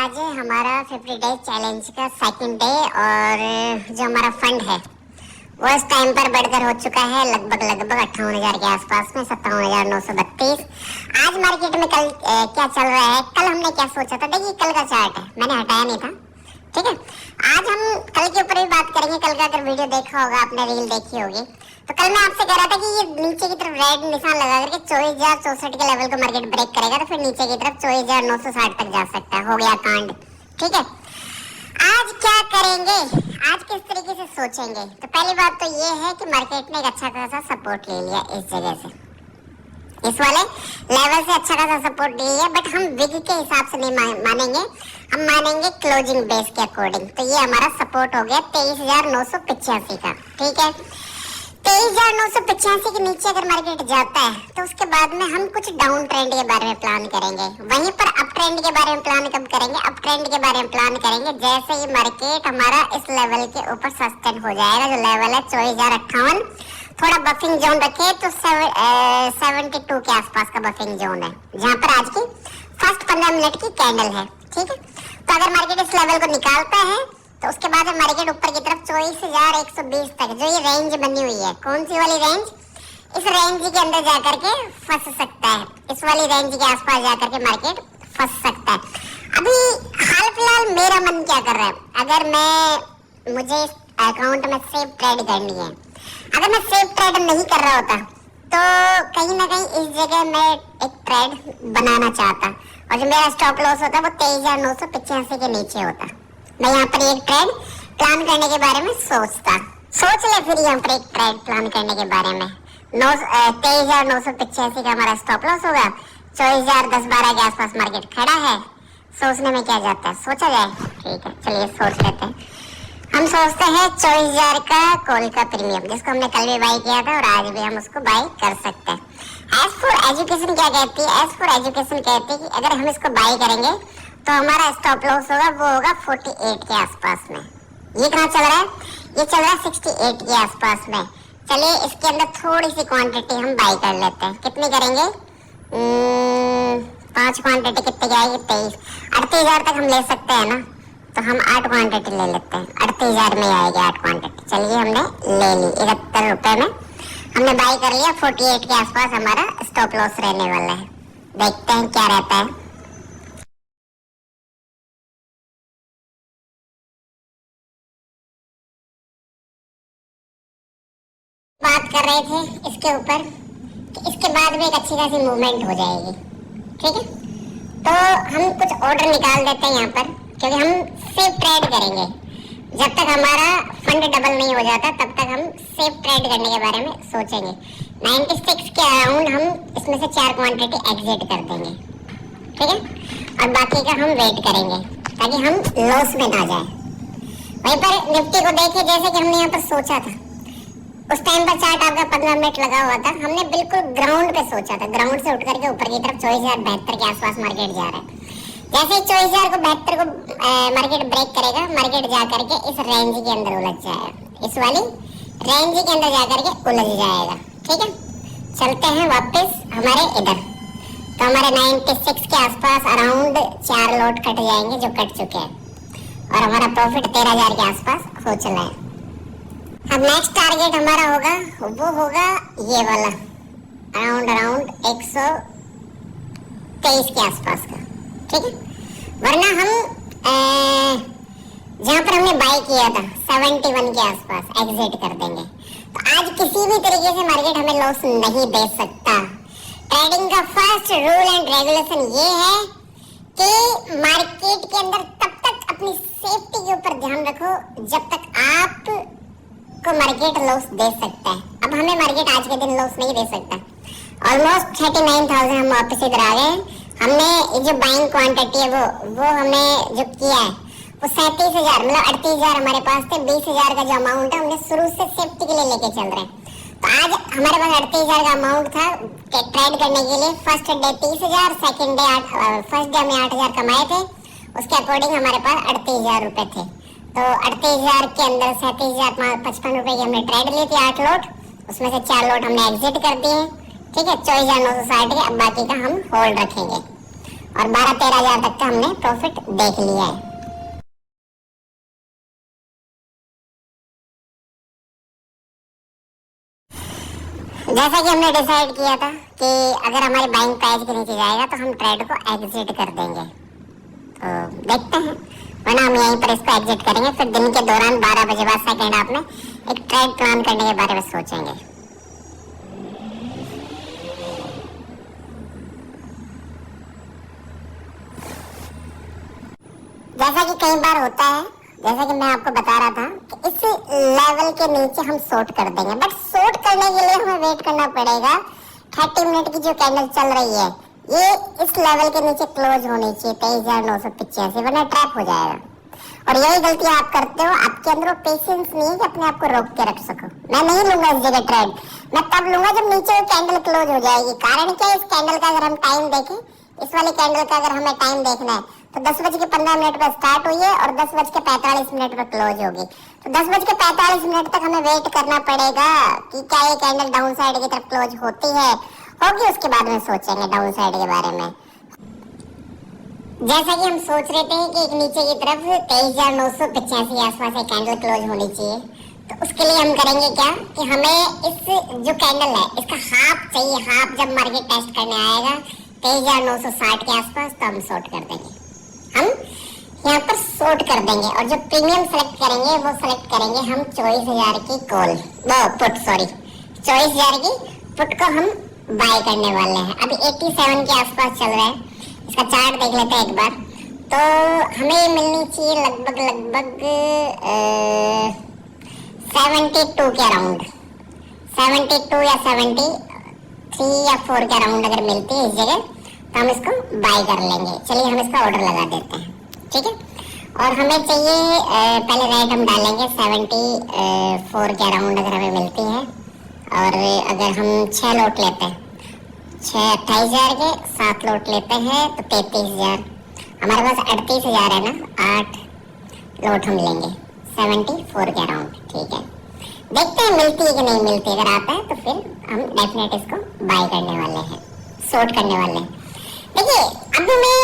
आज है हमारा 50 डेज चैलेंज का सेकंड डे और जो हमारा फंड है वो इस टाइम पर बढ़कर हो चुका है लगभग 58,000 के आसपास में 57,932। आज मार्केट में कल क्या चल रहा है, कल हमने क्या सोचा था, देखिए कल का चार्ट है, मैंने हटाया नहीं था, ठीक है। आज हम कल के ऊपर भी बात करेंगे। कल का अगर वीडियो देखा होगा, आपने रील देखी होगी, तो कल मैं आपसे कह रहा था कि ये नीचे की तरफ रेड निशान लगा करके 24,064 के लेवल को मार्केट ब्रेक करेगा तो फिर नीचे की तरफ 24,960 तक जा सकता है। हो गया कांड, ठीक है। आज क्या करेंगे, आज किस तरीके से सोचेंगे, तो पहली बात तो ये है कि मार्केट ने एक अच्छा खासा सपोर्ट ले लिया इस जगह से, इस वाले लेवल से अच्छा खासा सपोर्ट ले लिया, बट हम विग के हिसाब से नहीं मानेंगे, हम मानेंगे क्लोजिंग बेस के अकॉर्डिंग। तो ये हमारा सपोर्ट हो गया 23,985 का, ठीक है। 23,985 के नीचे अगर मार्केट जाता है तो उसके बाद में हम कुछ डाउन ट्रेंड के बारे में प्लान करेंगे। वहीं पर अप ट्रेंड के बारे में प्लान कब करेंगे, अप ट्रेंड के बारे में प्लान करेंगे जैसे ही मार्केट हमारा इस लेवल के ऊपर सस्टेन हो जाएगा। जो लेवल है 24,058, थोड़ा बफिंग जोन रखे तो 72 के आसपास का बफिंग जोन है, जहाँ पर आज की फर्स्ट 15 मिनट की कैंडल है, ठीक है। तो अगर मार्केट इस लेवल को निकालता है तो उसके बाद मार्केट ऊपर की तरफ 24,120 तक जो ये रेंज बनी हुई है, कौन सी वाली रेंज, इस रेंज के अंदर जाकर के फंस सकता है, इस वाली रेंज के आसपास जाकर के मार्केट फंस सकता है। अभी हाल फिलहाल मेरा मन क्या कर रहा है, अगर मुझे इस अकाउंट में सेफ ट्रेड करनी है, अगर मैं सेफ ट्रेड नहीं कर रहा होता तो कहीं ना कहीं इस जगह मैं एक ट्रेड बनाना चाहता और जो मेरा स्टॉप लॉस होता वो 23,985 के नीचे होता। मैं यहाँ पर एक ट्रेड प्लान करने के बारे में सोच ले फिर यहाँ पर एक ट्रेड प्लान करने के बारे में 23,985 का हमारा स्टॉप लॉस होगा, 24,010-12 के आसपास मार्केट खड़ा है। सोचने में क्या जाता है, सोचा जाए, ठीक है, चलिए सोच लेते हैं। हम सोचते हैं 24,000 का कॉल का प्रीमियम, जिसको हमने कल भी बाई किया था और आज भी हम उसको बाई कर सकते हैं। एज फॉर एजुकेशन क्या कहती है, एज फॉर एजुकेशन कहती है कि अगर हम इसको बाई करेंगे तो हमारा स्टॉप लॉस होगा वो होगा 48 के आसपास में। ये कहाँ चल रहा है, ये चल रहा है 68 के आसपास में। चलिए इसके अंदर थोड़ी सी क्वांटिटी हम बाई कर लेते हैं। कितनी करेंगे, 5 क्वांटिटी कितने की आएगी, 38,000 तक हम ले सकते हैं ना, तो हम 8 क्वांटिटी ले लेते हैं, 38,000 में आएगी 8 क्वांटिटी। चलिए हमने ले ली 71 रुपए में हमने बाई कर लिया। 48 के आसपास हमारा स्टॉप लॉस रहने वाला है, देखते हैं क्या रहता है। बात कर रहे थे इसके ऊपर कि इसके बाद में एक अच्छी खासी मूवमेंट हो जाएगी, ठीक है। तो हम कुछ ऑर्डर निकाल देते हैं यहाँ पर, क्योंकि हम सेफ ट्रेड करेंगे। जब तक हमारा फंड डबल नहीं हो जाता तब तक हम सेफ ट्रेड करने के बारे में सोचेंगे। 96 के अराउंड हम इसमें से 4 क्वांटिटी एग्जिट कर देंगे, ठीक है, और बाकी का हम वेट करेंगे ताकि हम लॉस में ना जाए। वहीं पर निफ्टी को देखिए, जैसे कि हमने यहाँ पर सोचा था, उस टाइम पर चार्ट आपका 15 मिनट लगा हुआ था, हमने बिल्कुल ग्राउंड पे सोचा था, ग्राउंड से उठ करके ऊपर की तरफ 24,072 के आसपास मार्केट जा रहा है। जैसे ही 24,072 को मार्केट ब्रेक करेगा, मार्केट जा करके इस रेंज के अंदर उलझ जाएगा, इस वाली रेंज के अंदर जा करके उलझ जाएगा, ठीक है। चलते हैं वापस हमारे इधर, तो हमारे 96 के आसपास अराउंड 4 लॉट कट जाएंगे जो कट चुके हैं और हमारा प्रॉफिट 13,000 के आसपास हो चला है। अब नेक्स्ट टारगेट हमारा होगा, वो होगा ये वाला अराउंड 123 के आसपास का, ठीक है। वरना हम जहाँ पर हमने बाई किया था 71 के आसपास एग्जिट कर देंगे। तो आज किसी भी तरीके से मार्केट हमें लॉस नहीं दे सकता। ट्रेडिंग का फर्स्ट रूल एंड रेगुलेशन ये है कि मार्केट के अंदर तब तक अपनी सेफ्टी के ऊपर ध्यान रखो जब तक आप को मार्केट लॉस दे सकता है। अब हमें मार्केट आज के दिन लॉस नहीं दे सकता। ऑलमोस्ट 39,000 हम वापस इधर आ गए। हमने जो बाइंग क्वांटिटी है वो हमने जो किया है वो 37,000 मतलब 38,000 हमारे पास थे। 20,000 का जो अमाउंट है हमने शुरू से सेफ्टी के लिए लेके चल रहे हैं। तो आज हमारे पास 38,000 का अमाउंट था ट्रेड करने के लिए। First day 30,000, second day first day हमने 8,000 कमाए थे, उसके अकॉर्डिंग हमारे पास 38,000 रुपए थे। तो 38,000 के अंदर 37,055 रुपए की हमने ट्रेड ली थी 8 लॉट, उसमें से 4 लॉट हमने एग्जिट कर दिए, ठीक है। 24,960 के, अब बाकी का हम होल्ड रखेंगे। और 12-13 हजार तक का हमने प्रॉफिट देख लिया है। जैसा कि हमने डिसाइड किया था कि अगर हमारी बाइंग प्राइस के नीचे जाएगा तो हम ट्रेड को एग्जिट कर देंगे। तो देखते हैं, वरना हम यहीं पर इसको एग्जिट करेंगे। फिर दिन के दौरान 12 बजे बाद सेकेंड हाफ में एक ट्रेड प्लान करने के बारे में सोचेंगे। जैसा कि कई बार होता है, जैसा कि मैं आपको बता रहा था कि इस लेवल के नीचे हम शॉर्ट कर देंगे, बट शॉर्ट करने के लिए हमें वेट करना पड़ेगा। 30 मिनट की जो कैंडल चल रही है ये इस लेवल के नीचे क्लोज होनी चाहिए 23,985, वरना ट्रैप हो जाएगा। और यही गलती आप करते हो, आपके अंदर वो पेशेंस नहीं है कि अपने आप को रोक के रख सको। मैं नहीं लूंगा इस जगह ट्रेड, मैं तब लूंगा जब नीचे वो कैंडल क्लोज हो जाएगी। कारण क्या है, इस कैंडल का अगर हम टाइम देखें, इस वाली कैंडल का अगर हमें टाइम देखना है तो 10:15 पर स्टार्ट हुई है और 10:45 पर क्लोज होगी। तो 10:45 तक हमें वेट करना पड़ेगा कि क्या ये कैंडल डाउन साइड की तरफ क्लोज होती है, होगी, उसके बाद में सोचेंगे डाउन साइड के बारे में। जैसा कि हम सोच रहे थे कि एक नीचे की तरफ 23,985 आसपास एक कैंडल क्लोज होनी चाहिए, तो उसके लिए हम करेंगे क्या कि हमें इस जो कैंडल है इसका हाफ चाहिए। हाफ जब मार्केट टेस्ट करने आएगा 23,960 के आसपास, तो हम शॉर्ट कर देंगे। हम यहाँ पर शॉर्ट कर देंगे और जो प्रीमियम सेलेक्ट करेंगे वो सेलेक्ट करेंगे हम 24,000 की कॉल, वो पुट, सॉरी 24,000 की पुट को हम बाय करने वाले हैं। अभी 87 के आसपास चल रहा है। इसका चार्ट देख लेते हैं एक बार। तो हमें मिलनी चाहिए लगभग 72 के अराउंड, 72 या 73 या 4 के अराउंड अगर मिलती है इस जगह तो हम इसको बाय कर लेंगे। चलिए हम इसका ऑर्डर लगा देते हैं, ठीक है। और हमें चाहिए पहले रेट हम डालेंगे 74 के अराउंड अगर हमें मिलती है। और अगर हम 6 लॉट लेते हैं, 28,000 के 7 लॉट लेते हैं तो 33,000, हमारे पास 38,000 है ना, 8 लॉट हम लेंगे 74 के अराउंड, ठीक है। देखते हैं मिलती है कि नहीं मिलती। अगर आता है तो फिर हम डेफिनेट इसको बाय करने वाले हैं, शॉर्ट करने वाले हैं। देखिए अभी मैं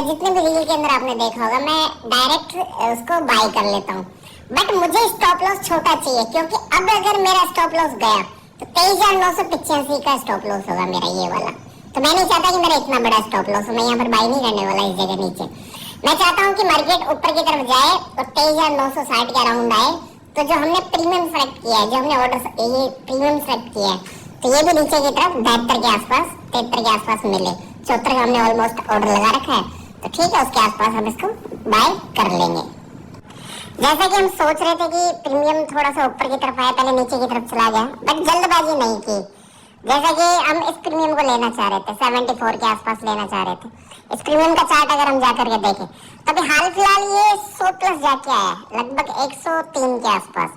जितने भी रील के अंदर आपने देखा होगा मैं डायरेक्ट उसको बाय कर लेता हूँ, बट मुझे स्टॉप लॉस छोटा चाहिए, क्योंकि अब अगर मेरा स्टॉप लॉस गया तो 23,985 का स्टॉप लॉस होगा मेरा ये वाला। तो मैं नहीं चाहता कि मेरा इतना बड़ा स्टॉप लॉस हो, मैं यहाँ पर बाय नहीं करने वाला इस जगह नीचे। मैं चाहता हूँ कि मार्केट ऊपर की तरफ जाए और 23,960 के अराउंड आए, तो जो हमने प्रीमियम सेलेक्ट किया है, जो हमने ऑर्डर ये प्रीमियम सेलेक्ट किया है, तो ये भी नीचे की तरफ 72 के आसपास, 73 के आसपास मिले। 74 का हमने ऑलमोस्ट ऑर्डर लगा रखा है, तो ठीक है, उसके आसपास हम इसको बाय कर लेंगे। जैसा कि हम सोच रहे थे कि प्रीमियम थोड़ा सा ऊपर की तरफ आया, पहले नीचे की तरफ चला गया, बट जल्दबाजी नहीं की। जैसा कि हम इस प्रीमियम को लेना चाह रहे थे, 74 के आसपास लेना चाह रहे थे। इस प्रीमियम का चार्ट अगर हम जाकर के देखें तो अभी हाल फिलहाल ये 100 प्लस जाके आया, लगभग 103 के आसपास।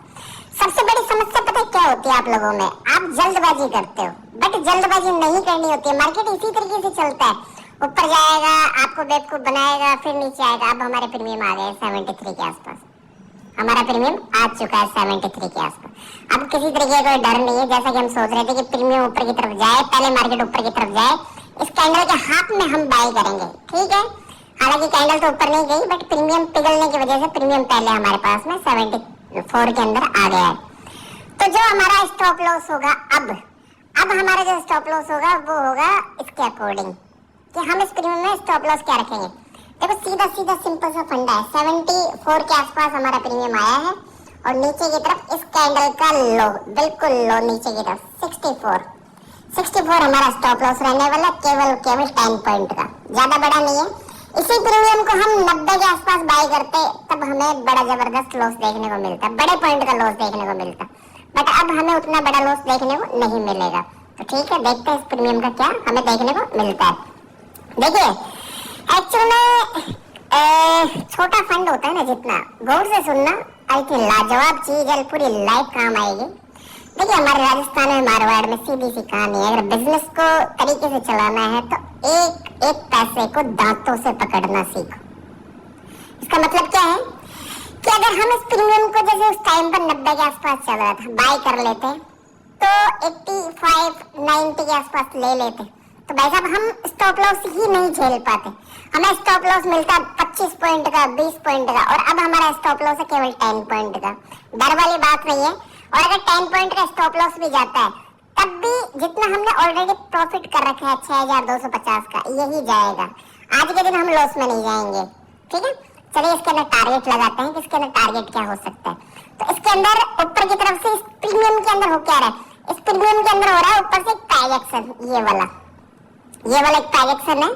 सबसे बड़ी समस्या पता है क्या होती है आप लोगों में, आप जल्दबाजी करते हो, बट जल्दबाजी नहीं करनी होती है। मार्केट इसी तरीके से चलता है, ऊपर जाएगा, आपको बेवकूफ बनाएगा, फिर नीचे आएगा। अब हमारे प्रीमियम आ गए 73 के आसपास, हमारा प्रीमियम आ चुका है 73 के आसपास। अब किसी तरीके का डर नहीं है, जैसा कि हम सोच रहे थे कि प्रीमियम ऊपर की तरफ जाए, पहले मार्केट ऊपर की तरफ जाए, इस कैंडल के हाफ में हम बाय करेंगे, ठीक है। हालांकि कैंडल तो ऊपर नहीं गई, बट प्रीमियम पिघलने की वजह से प्रीमियम पहले हमारे पास में 74 के अंदर आ गया है। तो जो हमारा स्टॉप लॉस होगा अब हमारा जो स्टॉप लॉस होगा वो होगा इसके अकॉर्डिंग कि हम इस प्रीमियम में स्टॉप लॉस क्या रखेंगे। देखो सीधा सीधा सिंपल सा फंडा है। 74 के आसपास हमारा प्रीमियम आया है और नीचे की तरफ इस कैंडल का लो, बिल्कुल लो नीचे की तरफ 64 हमारा स्टॉप लॉस रहने वाला, केवल 10 पॉइंट का, ज्यादा बड़ा नहीं है। इसी प्रीमियम को हम 90 के आसपास बाय करते तब हमें बड़ा जबरदस्त लॉस देखने को मिलता, बड़े पॉइंट का लॉस देखने को मिलता, बट अब हमें उतना बड़ा लॉस देखने को नहीं मिलेगा। तो ठीक है, देखते हैं इस प्रीमियम का क्या हमें देखने को मिलता है। देखिए एक्चुअल में छोटा फंड होता है ना, जितना गौर से सुनना, आई थिंक लाजवाब चीज है, पूरी लाइफ काम आएगी। देखिए हमारे राजस्थान में, मारवाड़ में सीधी सी कहानी है, अगर बिजनेस को तरीके से चलाना है तो एक एक पैसे को दांतों से पकड़ना सीखो। इसका मतलब क्या है कि अगर हम इस प्रीमियम को जैसे उस टाइम पर 90 के आसपास चल रहा था बाय कर लेते तो 85-90 के आसपास ले लेते, तो भाई साहब हम स्टॉप लॉस ही नहीं झेल पाते। हमें स्टॉप लॉस मिलता है 25 पॉइंट का, 20 पॉइंट का, और अब हमारा स्टॉप लॉस है केवल 10 पॉइंट का। डर वाली बात नहीं है। और अगर 10 पॉइंट का स्टॉप लॉस भी जाता है तब भी जितना हमने ऑलरेडी प्रॉफिट कर रखा है 6250 का, यही जाएगा। आज के दिन हम लॉस में नहीं जाएंगे। ठीक है, चलिए इसके अंदर टारगेट लगाते हैं कि इसके अंदर टारगेट क्या हो सकता है। तो इसके अंदर ऊपर की तरफ से इस प्रीमियम के अंदर हो क्या रहा है, इस प्रीमियम के अंदर हो रहा है ऊपर से एक टैग एक्शन, ये वाला एक टैग एक्शन है।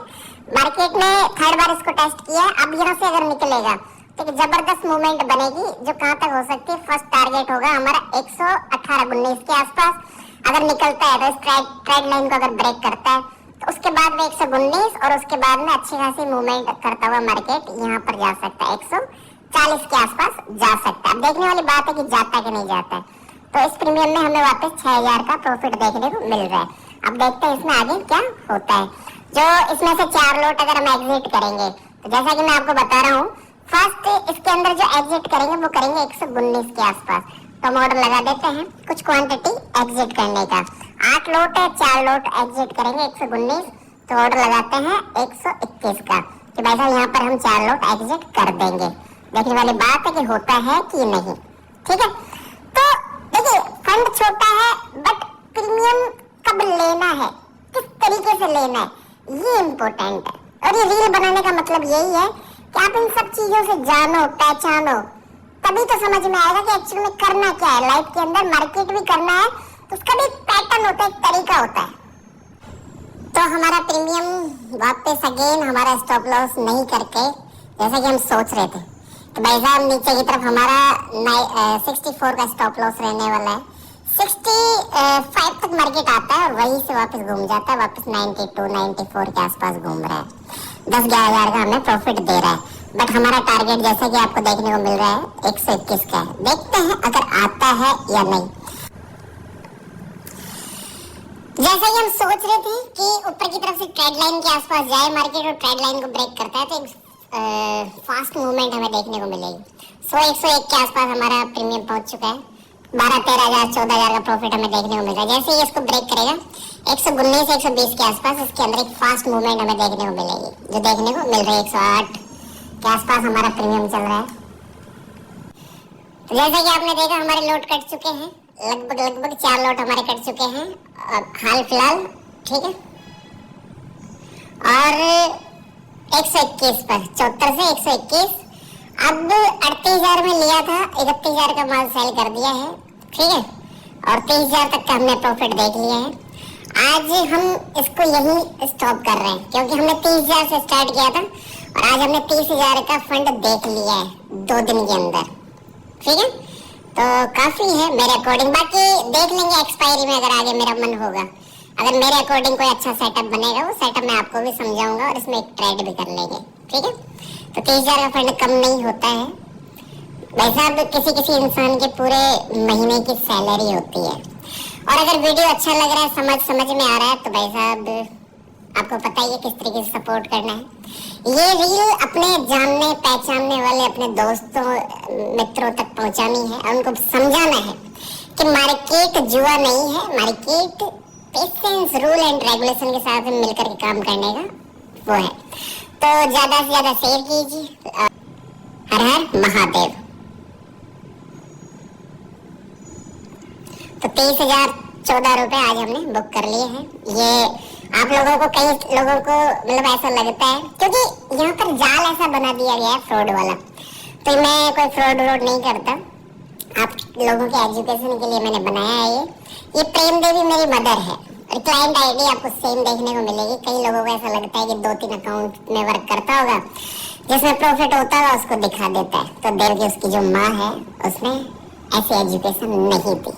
मार्केट ने थर्ड बार इसको टेस्ट किया है। अब यहाँ से अगर निकलेगा तो एक जबरदस्त मूवमेंट बनेगी जो कहां तक हो सकती है। फर्स्ट टारगेट होगा हमारा 118.19 के आसपास। अगर निकलता है तो ट्रेड लाइन को अगर ब्रेक करता है तो उसके बाद में 119 और उसके बाद में अच्छी खासी मूवमेंट करता हुआ मार्केट यहाँ पर जा सकता है, 140 के आसपास जा सकता है। अब देखने वाली बात है कि जाता है कि नहीं जाता है। तो इस प्रीमियम में हमें वापस 6000 का प्रॉफिट देखने को मिल रहा है। अब देखते हैं इसमें आगे क्या होता है। जो इसमें से 4 लॉट अगर हम एग्जिट करेंगे तो जैसा कि मैं आपको बता रहा हूँ, फर्स्ट इसके अंदर जो एग्जिट करेंगे वो करेंगे 119 के आसपास। तो हम ऑर्डर लगा देते हैं कुछ क्वांटिटी एग्जिट करने का। 8 लॉट है, 4 लॉट एग्जिट करेंगे 119, तो ऑर्डर लगाते हैं 121 का कि भाई साहब यहाँ पर हम 4 लॉट एग्जिट कर देंगे। देखने वाली बात है कि होता है कि नहीं। ठीक है, तो देखिए फंड छोटा है बट प्रीमियम कब लेना है, किस तरीके से लेना है, ये इम्पोर्टेंट है। और ये रील बनाने का मतलब यही है कि आप इन सब चीजों से जानो, पहचानो, तभी तो समझ में आएगा कि एक्चुअली में करना क्या है लाइफ के अंदर। मार्केट भी करना है तो उसका भी एक पैटर्न होता है, एक तरीका होता है। तो हमारा प्रीमियम वापस अगेन हमारा स्टॉप लॉस नहीं करके जैसा कि हम सोच रहे थे तो भाई साहब नीचे की तरफ हमारा 64 का स्टॉप लॉस रहने वाला है। 65 तक मार्केट आता है और वहीं से वापस घूम जाता है, वापस 92, 94 के आसपास घूम रहा है। 10-11 हजार का हमें प्रॉफिट दे रहा है। बट हमारा टारगेट जैसा कि आपको देखने को मिल रहा है 121 का है। देखते हैं अगर आता है या नहीं। जैसा कि हम सोच रहे थे कि ऊपर की तरफ से ट्रेड लाइन के आसपास जाए मार्केट और ट्रेड लाइन को ब्रेक करता है तो एक फास्ट मूवमेंट हमें देखने को मिलेगी। 101 के आसपास हमारा प्रीमियम पहुंच चुका है। 12-13 हजार 14 हजार का प्रॉफिट हमें देखने को मिल रहा है। जैसे ही इसको ब्रेक करेगा 119 120 के आसपास इसके अंदर एक फास्ट मूवमेंट हमें देखने को मिलेगी जो देखने को मिल रही है। 108 के आसपास हमारा प्रीमियम चल रहा है। तो जैसा कि आपने देखा हमारे लोट कट चुके हैं, लगभग 4 लोट हमारे कट चुके हैं हाल फिलहाल। ठीक है, और 121 पर 74 से 121। अब 38,000 में लिया था, 31,000 का माल सेल कर दिया है। ठीक है, और 23,000 तक का हमने प्रॉफिट देख लिया है। आज हम इसको यही स्टॉप कर रहे हैं क्योंकि हमने 30,000 से स्टार्ट किया था और आज हमने 30,000 का फंड देख लिया है 2 दिन के अंदर। ठीक है, तो काफी है मेरे अकॉर्डिंग। बाकी देख लेंगे एक्सपायरी में अगर आगे मेरा मन होगा। अगर मेरे अकॉर्डिंग कोई अच्छा सेटअप बनेगा वो सेटअप मैं आपको भी समझाऊंगा और इसमें एक ट्रेड भी कर लेंगे। ठीक है, तो 30,000 का फंड कम नहीं होता है भाई साहब। किसी इंसान के पूरे महीने की सैलरी होती है। और अगर वीडियो अच्छा लग रहा है, समझ में आ रहा है तो भाई साहब आपको पता ही है किस तरीके से सपोर्ट करना है। ये रील अपने जानने पहचानने वाले अपने दोस्तों मित्रों तक पहुंचानी है और उनको समझाना है कि मार्केट जुआ नहीं है। Market patience, rule and regulation के साथ मिलकर के काम करने का वो है। तो ज्यादा से ज्यादा शेयर कीजिए। हर हर महादेव। तो 23,014 रुपए आज हमने बुक कर लिए हैं। ये आप लोगों को, कई लोगों को मतलब ऐसा लगता है क्योंकि यहाँ पर जाल ऐसा बना दिया गया है फ्रॉड वाला। तो मैं कोई फ्रॉड नहीं करता, आप लोगों के एजुकेशन के लिए मैंने बनाया है। ये प्रेम देवी मेरी मदर है और क्लाइंट आईडी आपको सेम देखने को मिलेगी। कई लोगों को ऐसा लगता है कि 2-3 अकाउंट में वर्क करता होगा, जिसमें प्रॉफिट होता होगा उसको दिखा देता है। तो देव की उसकी जो माँ है उसने ऐसी एजुकेशन नहीं दी।